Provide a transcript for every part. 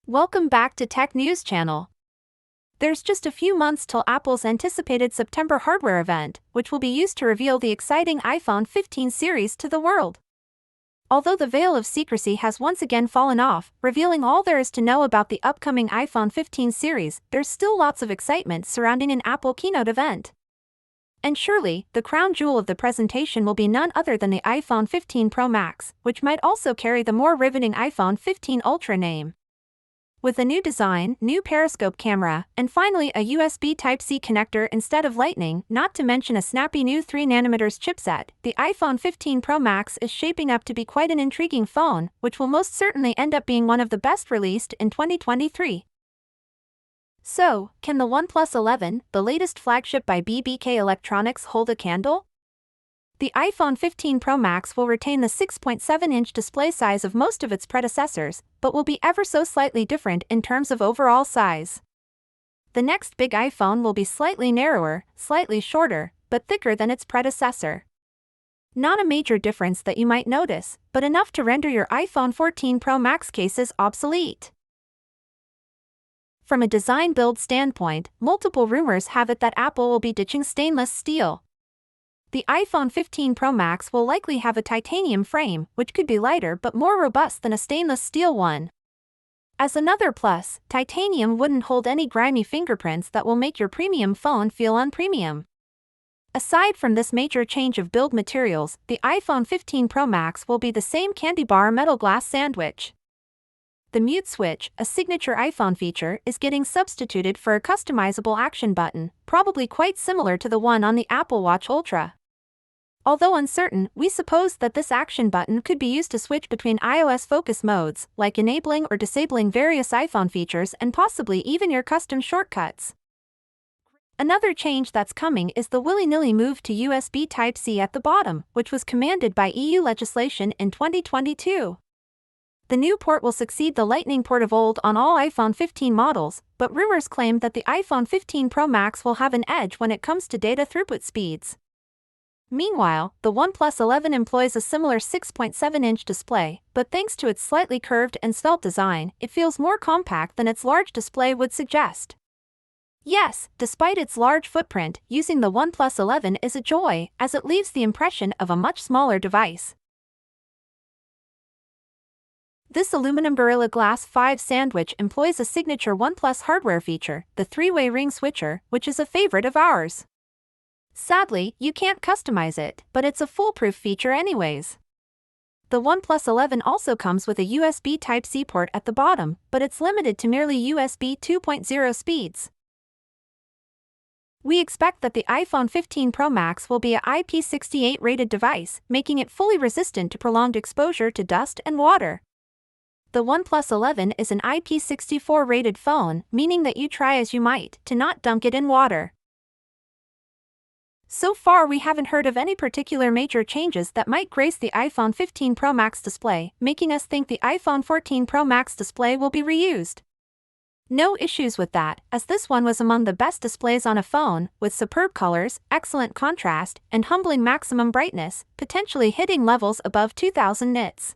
Welcome back to Tech News Channel. There's just a few months till Apple's anticipated September hardware event, which will be used to reveal the exciting iPhone 15 series to the world. Although the veil of secrecy has once again fallen off, revealing all there is to know about the upcoming iPhone 15 series, there's still lots of excitement surrounding an Apple keynote event. And surely, the crown jewel of the presentation will be none other than the iPhone 15 Pro Max, which might also carry the more riveting iPhone 15 Ultra name. With a new design, new periscope camera, and finally a USB Type-C connector instead of Lightning, not to mention a snappy new 3nm chipset, the iPhone 15 Pro Max is shaping up to be quite an intriguing phone, which will most certainly end up being one of the best released in 2023. So, can the Oneplus 11, the latest flagship by BBK Electronics, hold a candle? The iPhone 15 Pro Max will retain the 6.7-inch display size of most of its predecessors, but will be ever so slightly different in terms of overall size. The next big iPhone will be slightly narrower, slightly shorter, but thicker than its predecessor. Not a major difference that you might notice, but enough to render your iPhone 14 Pro Max cases obsolete. From a design build standpoint, multiple rumors have it that Apple will be ditching stainless steel. The iPhone 15 Pro Max will likely have a titanium frame, which could be lighter but more robust than a stainless steel one. As another plus, titanium wouldn't hold any grimy fingerprints that will make your premium phone feel unpremium. Aside from this major change of build materials, the iPhone 15 Pro Max will be the same candy bar metal glass sandwich. The mute switch, a signature iPhone feature, is getting substituted for a customizable action button, probably quite similar to the one on the Apple Watch Ultra. Although uncertain, we suppose that this action button could be used to switch between iOS focus modes, like enabling or disabling various iPhone features and possibly even your custom shortcuts. Another change that's coming is the willy-nilly move to USB Type-C at the bottom, which was commanded by EU legislation in 2022. The new port will succeed the Lightning port of old on all iPhone 15 models, but rumors claim that the iPhone 15 Pro Max will have an edge when it comes to data throughput speeds. Meanwhile, the OnePlus 11 employs a similar 6.7-inch display, but thanks to its slightly curved and svelte design, it feels more compact than its large display would suggest. Yes, despite its large footprint, using the OnePlus 11 is a joy, as it leaves the impression of a much smaller device. This aluminum Gorilla Glass 5 sandwich employs a signature OnePlus hardware feature, the three-way ring switcher, which is a favorite of ours. Sadly, you can't customize it, but it's a foolproof feature anyways. The OnePlus 11 also comes with a USB Type-C port at the bottom, but it's limited to merely USB 2.0 speeds. We expect that the iPhone 15 Pro Max will be a IP68 rated device, making it fully resistant to prolonged exposure to dust and water. The OnePlus 11 is an IP64 rated phone, meaning that you try as you might to not dunk it in water. So far we haven't heard of any particular major changes that might grace the iPhone 15 Pro Max display, making us think the iPhone 14 Pro Max display will be reused. No issues with that, as this one was among the best displays on a phone, with superb colors, excellent contrast, and humbling maximum brightness, potentially hitting levels above 2000 nits.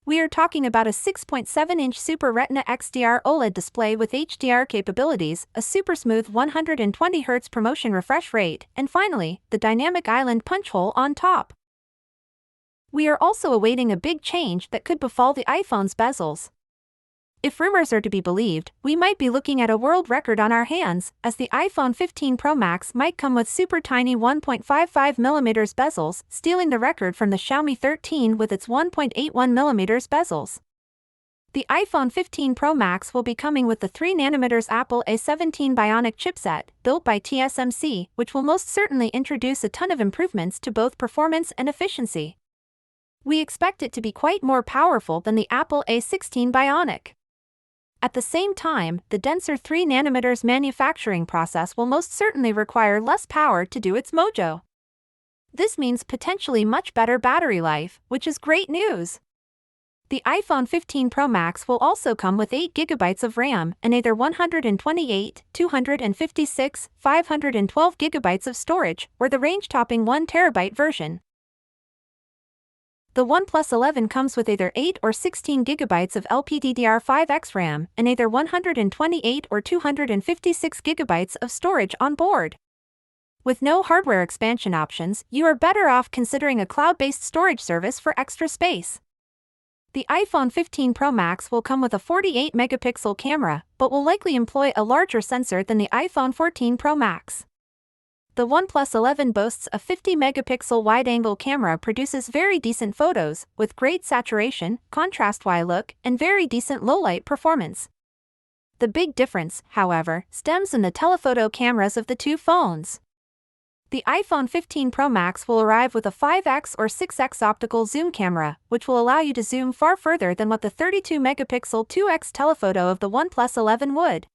We are talking about a 6.7-inch Super Retina XDR OLED display with HDR capabilities, a super smooth 120Hz promotion refresh rate, and finally, the dynamic island punch hole on top. We are also awaiting a big change that could befall the iPhone's bezels. If rumors are to be believed, we might be looking at a world record on our hands, as the iPhone 15 Pro Max might come with super tiny 1.55mm bezels, stealing the record from the Xiaomi 13 with its 1.81mm bezels. The iPhone 15 Pro Max will be coming with the 3nm Apple A17 Bionic chipset, built by TSMC, which will most certainly introduce a ton of improvements to both performance and efficiency. We expect it to be quite more powerful than the Apple A16 Bionic. At the same time, the denser 3nm manufacturing process will most certainly require less power to do its mojo. This means potentially much better battery life, which is great news. The iPhone 15 Pro Max will also come with 8GB of RAM and either 128, 256, 512GB of storage, or the range-topping 1TB version. The OnePlus 11 comes with either 8 or 16 GB of LPDDR5X RAM and either 128 or 256 GB of storage on board. With no hardware expansion options, you are better off considering a cloud-based storage service for extra space. The iPhone 15 Pro Max will come with a 48-megapixel camera, but will likely employ a larger sensor than the iPhone 14 Pro Max. The OnePlus 11 boasts a 50-megapixel wide-angle camera, produces very decent photos, with great saturation, contrast-wise look, and very decent low-light performance. The big difference, however, stems in the telephoto cameras of the two phones. The iPhone 15 Pro Max will arrive with a 5x or 6x optical zoom camera, which will allow you to zoom far further than what the 32-megapixel 2x telephoto of the OnePlus 11 would.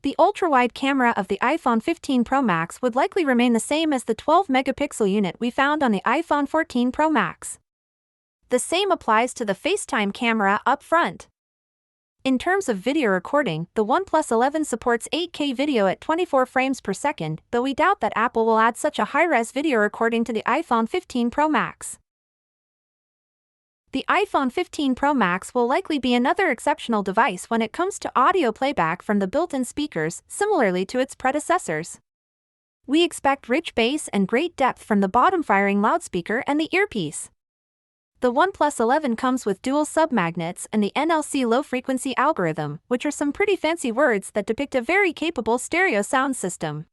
The ultra-wide camera of the iPhone 15 Pro Max would likely remain the same as the 12-megapixel unit we found on the iPhone 14 Pro Max. The same applies to the FaceTime camera up front. In terms of video recording, the OnePlus 11 supports 8K video at 24 frames per second, though we doubt that Apple will add such a high-res video recording to the iPhone 15 Pro Max. The iPhone 15 Pro Max will likely be another exceptional device when it comes to audio playback from the built-in speakers, similarly to its predecessors. We expect rich bass and great depth from the bottom-firing loudspeaker and the earpiece. The OnePlus 11 comes with dual submagnets and the NLC low-frequency algorithm, which are some pretty fancy words that depict a very capable stereo sound system.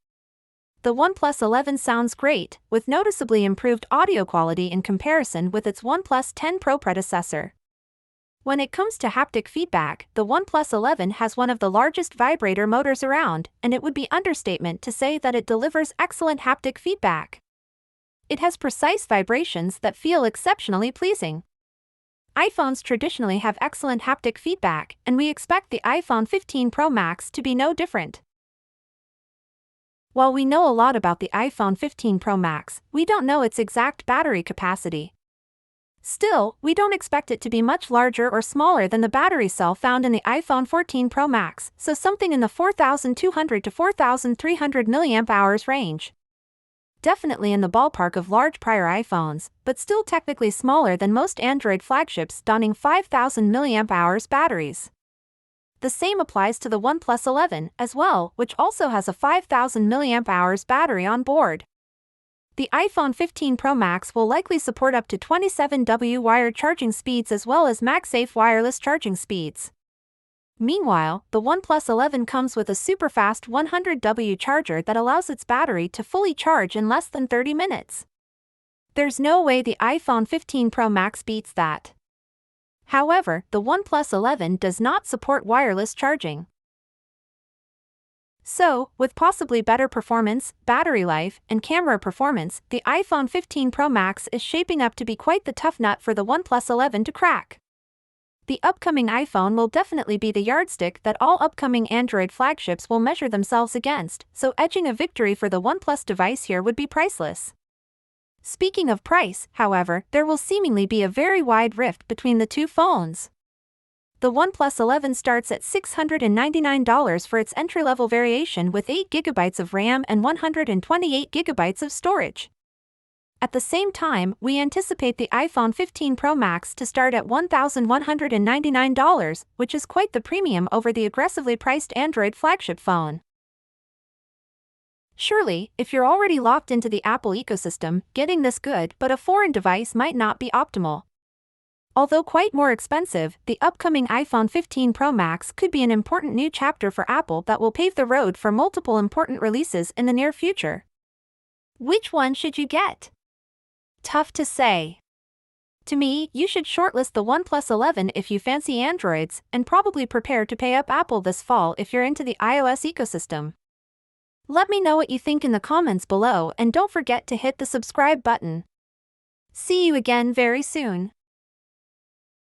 The OnePlus 11 sounds great, with noticeably improved audio quality in comparison with its OnePlus 10 Pro predecessor. When it comes to haptic feedback, the OnePlus 11 has one of the largest vibrator motors around, and it would be understatement to say that it delivers excellent haptic feedback. It has precise vibrations that feel exceptionally pleasing. iPhones traditionally have excellent haptic feedback, and we expect the iPhone 15 Pro Max to be no different. While we know a lot about the iPhone 15 Pro Max, we don't know its exact battery capacity. Still, we don't expect it to be much larger or smaller than the battery cell found in the iPhone 14 Pro Max, so something in the 4,200 to 4,300 mAh range. Definitely in the ballpark of large prior iPhones, but still technically smaller than most Android flagships donning 5,000 mAh batteries. The same applies to the OnePlus 11 as well, which also has a 5,000 mAh battery on board. The iPhone 15 Pro Max will likely support up to 27W wired charging speeds as well as MagSafe wireless charging speeds. Meanwhile, the OnePlus 11 comes with a super-fast 100W charger that allows its battery to fully charge in less than 30 minutes. There's no way the iPhone 15 Pro Max beats that. However, the OnePlus 11 does not support wireless charging. So, with possibly better performance, battery life, and camera performance, the iPhone 15 Pro Max is shaping up to be quite the tough nut for the OnePlus 11 to crack. The upcoming iPhone will definitely be the yardstick that all upcoming Android flagships will measure themselves against, so edging a victory for the OnePlus device here would be priceless. Speaking of price, however, there will seemingly be a very wide rift between the two phones. The OnePlus 11 starts at $699 for its entry-level variation with 8GB of RAM and 128GB of storage. At the same time, we anticipate the iPhone 15 Pro Max to start at $1,199, which is quite the premium over the aggressively priced Android flagship phone. Surely, if you're already locked into the Apple ecosystem, getting this good but a foreign device might not be optimal. Although quite more expensive, the upcoming iPhone 15 Pro Max could be an important new chapter for Apple that will pave the road for multiple important releases in the near future. Which one should you get? Tough to say. To me, you should shortlist the OnePlus 11 if you fancy Androids, and probably prepare to pay up Apple this fall if you're into the iOS ecosystem. Let me know what you think in the comments below and don't forget to hit the subscribe button. See you again very soon.